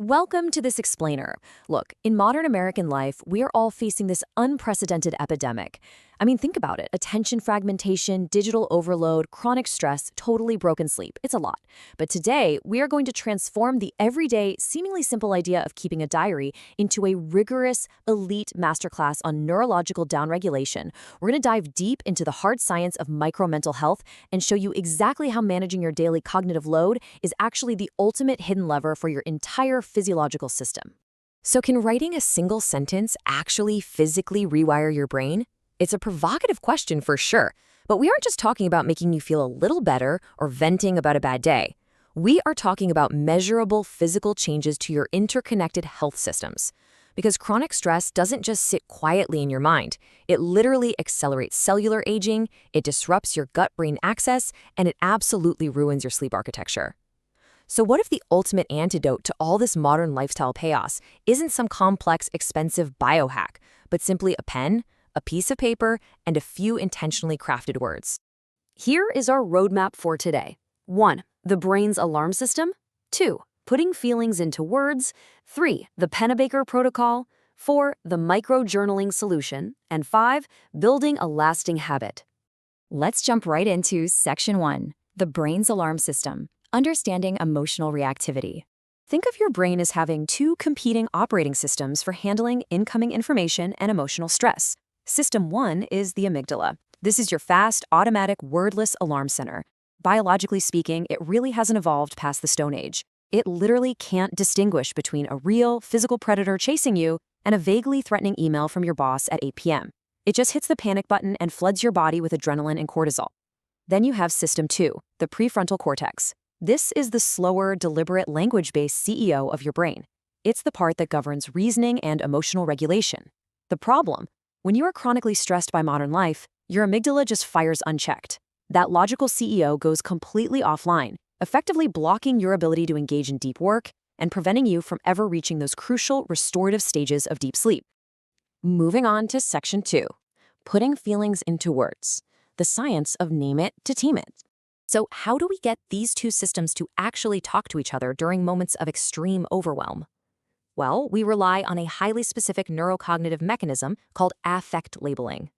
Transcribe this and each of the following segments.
Welcome to this explainer. Look, in modern American life, we are all facing this unprecedented epidemic. I mean, think about it. Attention fragmentation, digital overload, chronic stress, totally broken sleep. It's a lot. But today, we are going to transform the everyday, seemingly simple idea of keeping a diary into a rigorous, elite masterclass on neurological downregulation. We're going to dive deep into the hard science of micro-mental health and show you exactly how managing your daily cognitive load is actually the ultimate hidden lever for your entire physiological system. So can writing a single sentence actually physically rewire your brain? It's a provocative question for sure, but we aren't just talking about making you feel a little better or venting about a bad day. We are talking about measurable physical changes to your interconnected health systems. Because chronic stress doesn't just sit quietly in your mind. It literally accelerates cellular aging, it disrupts your gut-brain axis, and it absolutely ruins your sleep architecture. So what if the ultimate antidote to all this modern lifestyle chaos isn't some complex, expensive biohack, but simply a pen, a piece of paper, and a few intentionally crafted words? Here is our roadmap for today. 1. The brain's alarm system. 2. Putting feelings into words. 3. The Pennebaker protocol. 4. The micro-journaling solution. And 5. Building a lasting habit. Let's jump right into Section 1, the brain's alarm system. Understanding emotional reactivity. Think of your brain as having two competing operating systems for handling incoming information and emotional stress. System 1 is the amygdala. This is your fast, automatic, wordless alarm center. Biologically speaking, it really hasn't evolved past the Stone Age. It literally can't distinguish between a real, physical predator chasing you and a vaguely threatening email from your boss at 8 p.m. It just hits the panic button and floods your body with adrenaline and cortisol. Then you have System 2, the prefrontal cortex. This is the slower, deliberate, language-based CEO of your brain. It's the part that governs reasoning and emotional regulation. The problem? When you are chronically stressed by modern life, your amygdala just fires unchecked. That logical CEO goes completely offline, effectively blocking your ability to engage in deep work and preventing you from ever reaching those crucial restorative stages of deep sleep. Moving on to Section 2, putting feelings into words. The science of name it to team it. So how do we get these two systems to actually talk to each other during moments of extreme overwhelm? Well, we rely on a highly specific neurocognitive mechanism called affect labeling.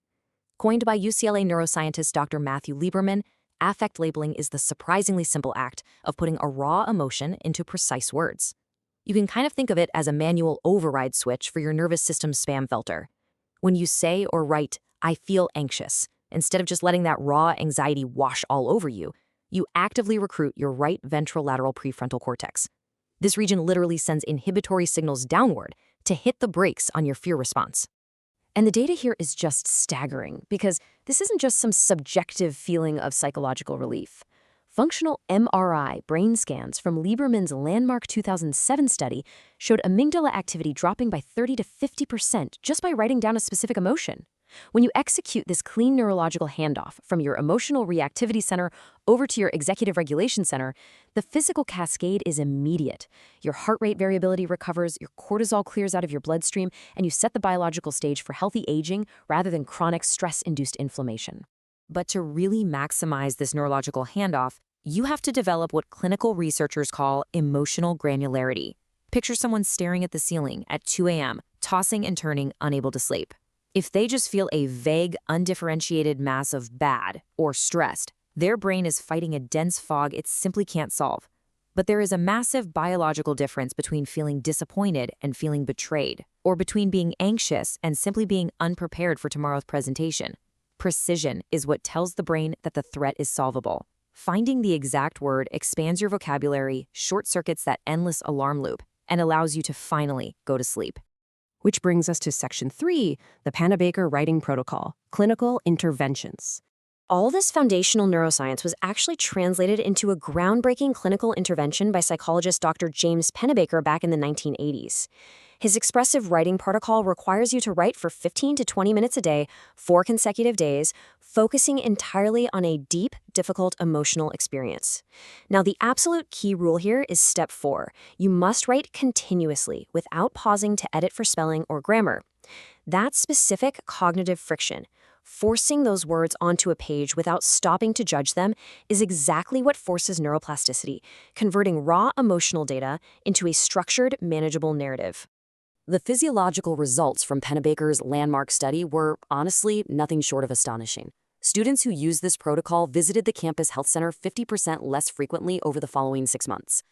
Coined by UCLA neuroscientist Dr. Matthew Lieberman, affect labeling is the surprisingly simple act of putting a raw emotion into precise words. You can kind of think of it as a manual override switch for your nervous system's spam filter. When you say or write, "I feel anxious," instead of just letting that raw anxiety wash all over you, you actively recruit your right ventrolateral prefrontal cortex. This region literally sends inhibitory signals downward to hit the brakes on your fear response. And the data here is just staggering because this isn't just some subjective feeling of psychological relief. Functional MRI brain scans from Lieberman's landmark 2007 study showed amygdala activity dropping by 30 to 50% just by writing down a specific emotion. When you execute this clean neurological handoff from your emotional reactivity center over to your executive regulation center, the physical cascade is immediate. Your heart rate variability recovers, your cortisol clears out of your bloodstream, and you set the biological stage for healthy aging rather than chronic stress-induced inflammation. But to really maximize this neurological handoff, you have to develop what clinical researchers call emotional granularity. Picture someone staring at the ceiling at 2 a.m., tossing and turning, unable to sleep. If they just feel a vague, undifferentiated mass of bad or stressed, their brain is fighting a dense fog it simply can't solve. But there is a massive biological difference between feeling disappointed and feeling betrayed, or between being anxious and simply being unprepared for tomorrow's presentation. Precision is what tells the brain that the threat is solvable. Finding the exact word expands your vocabulary, short-circuits that endless alarm loop, and allows you to finally go to sleep. Which brings us to Section 3, the Pennebaker writing protocol, clinical interventions. All this foundational neuroscience was actually translated into a groundbreaking clinical intervention by psychologist Dr. James Pennebaker back in the 1980s. His expressive writing protocol requires you to write for 15 to 20 minutes a day, 4 consecutive days, focusing entirely on a deep, difficult emotional experience. Now, the absolute key rule here is Step 4. You must write continuously without pausing to edit for spelling or grammar. That specific cognitive friction, Forcing those words onto a page without stopping to judge them is exactly what forces neuroplasticity, converting raw emotional data into a structured, manageable narrative. The physiological results from Pennebaker's landmark study were, honestly, nothing short of astonishing. Students who used this protocol visited the campus health center 50% less frequently over the following 6 months.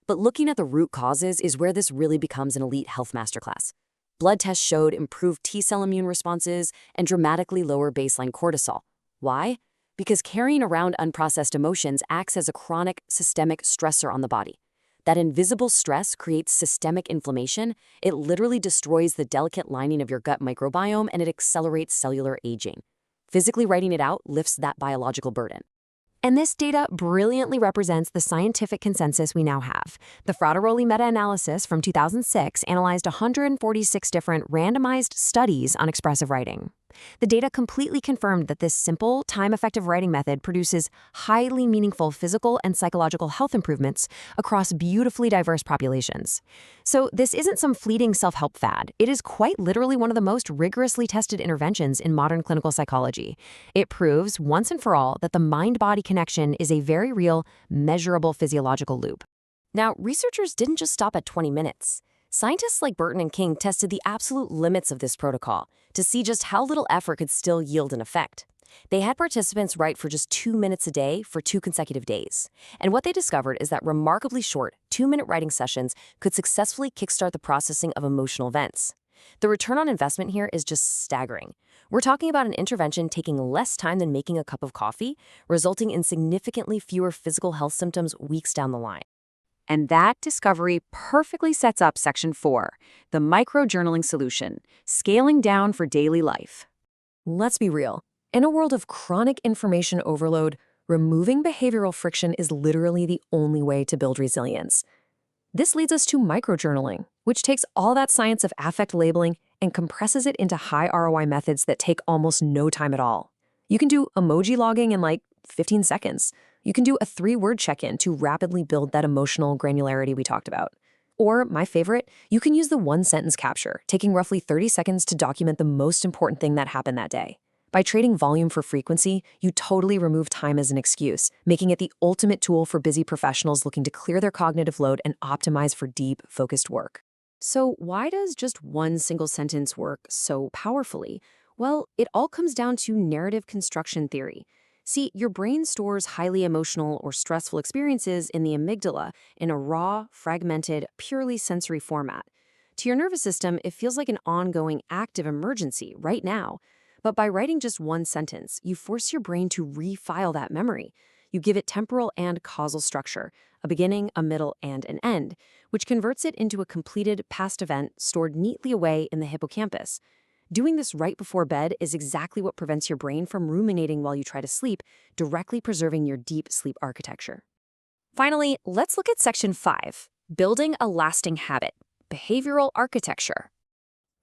But looking at the root causes is where this really becomes an elite health masterclass. Blood tests showed improved T-cell immune responses and dramatically lower baseline cortisol. Why? Because carrying around unprocessed emotions acts as a chronic, systemic stressor on the body. That invisible stress creates systemic inflammation. It literally destroys the delicate lining of your gut microbiome and it accelerates cellular aging. Physically writing it out lifts that biological burden. And this data brilliantly represents the scientific consensus we now have. The Frateroli meta-analysis from 2006 analyzed 146 different randomized studies on expressive writing. The data completely confirmed that this simple, time-effective writing method produces highly meaningful physical and psychological health improvements across beautifully diverse populations. So this isn't some fleeting self-help fad. It is quite literally one of the most rigorously tested interventions in modern clinical psychology. It proves, once and for all, that the mind-body connection is a very real, measurable physiological loop. Now, researchers didn't just stop at 20 minutes. Scientists like Burton and King tested the absolute limits of this protocol to see just how little effort could still yield an effect. They had participants write for just 2 minutes a day for 2 consecutive days. And what they discovered is that remarkably short, 2-minute writing sessions could successfully kickstart the processing of emotional events. The return on investment here is just staggering. We're talking about an intervention taking less time than making a cup of coffee, resulting in significantly fewer physical health symptoms weeks down the line. And that discovery perfectly sets up Section 4, the microjournaling solution, scaling down for daily life. Let's be real. In a world of chronic information overload, removing behavioral friction is literally the only way to build resilience. This leads us to microjournaling, which takes all that science of affect labeling and compresses it into high ROI methods that take almost no time at all. You can do emoji logging in like 15 seconds. You can do a 3-word check-in to rapidly build that emotional granularity we talked about. Or, my favorite, you can use the 1-sentence capture, taking roughly 30 seconds to document the most important thing that happened that day. By trading volume for frequency, you totally remove time as an excuse, making it the ultimate tool for busy professionals looking to clear their cognitive load and optimize for deep, focused work. So why does just one single sentence work so powerfully? Well, it all comes down to narrative construction theory. See, your brain stores highly emotional or stressful experiences in the amygdala in a raw, fragmented, purely sensory format. To your nervous system, it feels like an ongoing active emergency right now. But by writing just one sentence, you force your brain to refile that memory. You give it temporal and causal structure, a beginning, a middle, and an end, which converts it into a completed past event stored neatly away in the hippocampus. Doing this right before bed is exactly what prevents your brain from ruminating while you try to sleep, directly preserving your deep sleep architecture. Finally, let's look at Section 5, Building a Lasting Habit, Behavioral Architecture.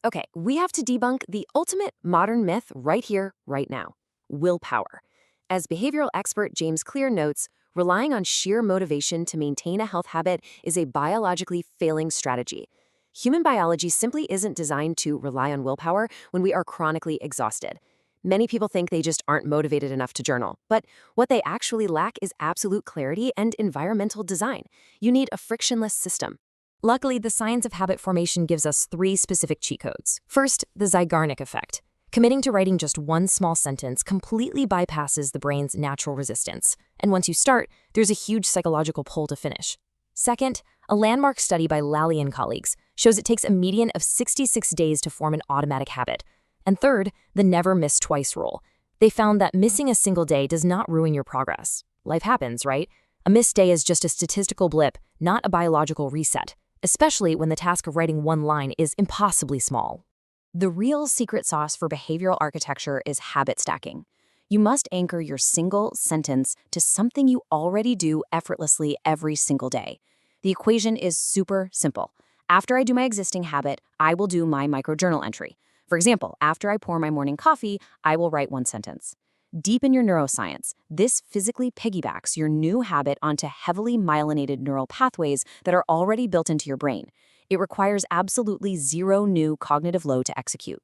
Okay, we have to debunk the ultimate modern myth right here, right now: willpower. As behavioral expert James Clear notes, relying on sheer motivation to maintain a health habit is a biologically failing strategy. Human biology simply isn't designed to rely on willpower when we are chronically exhausted. Many people think they just aren't motivated enough to journal, but what they actually lack is absolute clarity and environmental design. You need a frictionless system. Luckily, the science of habit formation gives us 3 specific cheat codes. First, the Zeigarnik effect. Committing to writing just one small sentence completely bypasses the brain's natural resistance. And once you start, there's a huge psychological pull to finish. Second, a landmark study by Lally and colleagues shows it takes a median of 66 days to form an automatic habit. And third, the never miss twice rule. They found that missing a single day does not ruin your progress. Life happens, right? A missed day is just a statistical blip, not a biological reset, especially when the task of writing one line is impossibly small. The real secret sauce for behavioral architecture is habit stacking. You must anchor your single sentence to something you already do effortlessly every single day. The equation is super simple. After I do my existing habit, I will do my microjournal entry. For example, after I pour my morning coffee, I will write one sentence. Deep in your neuroscience, this physically piggybacks your new habit onto heavily myelinated neural pathways that are already built into your brain. It requires absolutely zero new cognitive load to execute.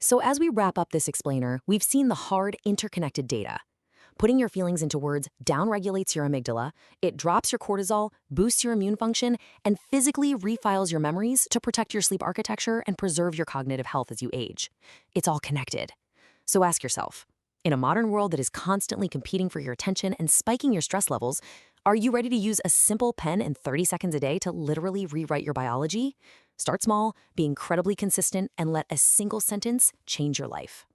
So as we wrap up this explainer, we've seen the hard, interconnected data. Putting your feelings into words downregulates your amygdala, it drops your cortisol, boosts your immune function, and physically refiles your memories to protect your sleep architecture and preserve your cognitive health as you age. It's all connected. So ask yourself, in a modern world that is constantly competing for your attention and spiking your stress levels, are you ready to use a simple pen and 30 seconds a day to literally rewrite your biology? Start small, be incredibly consistent, and let a single sentence change your life.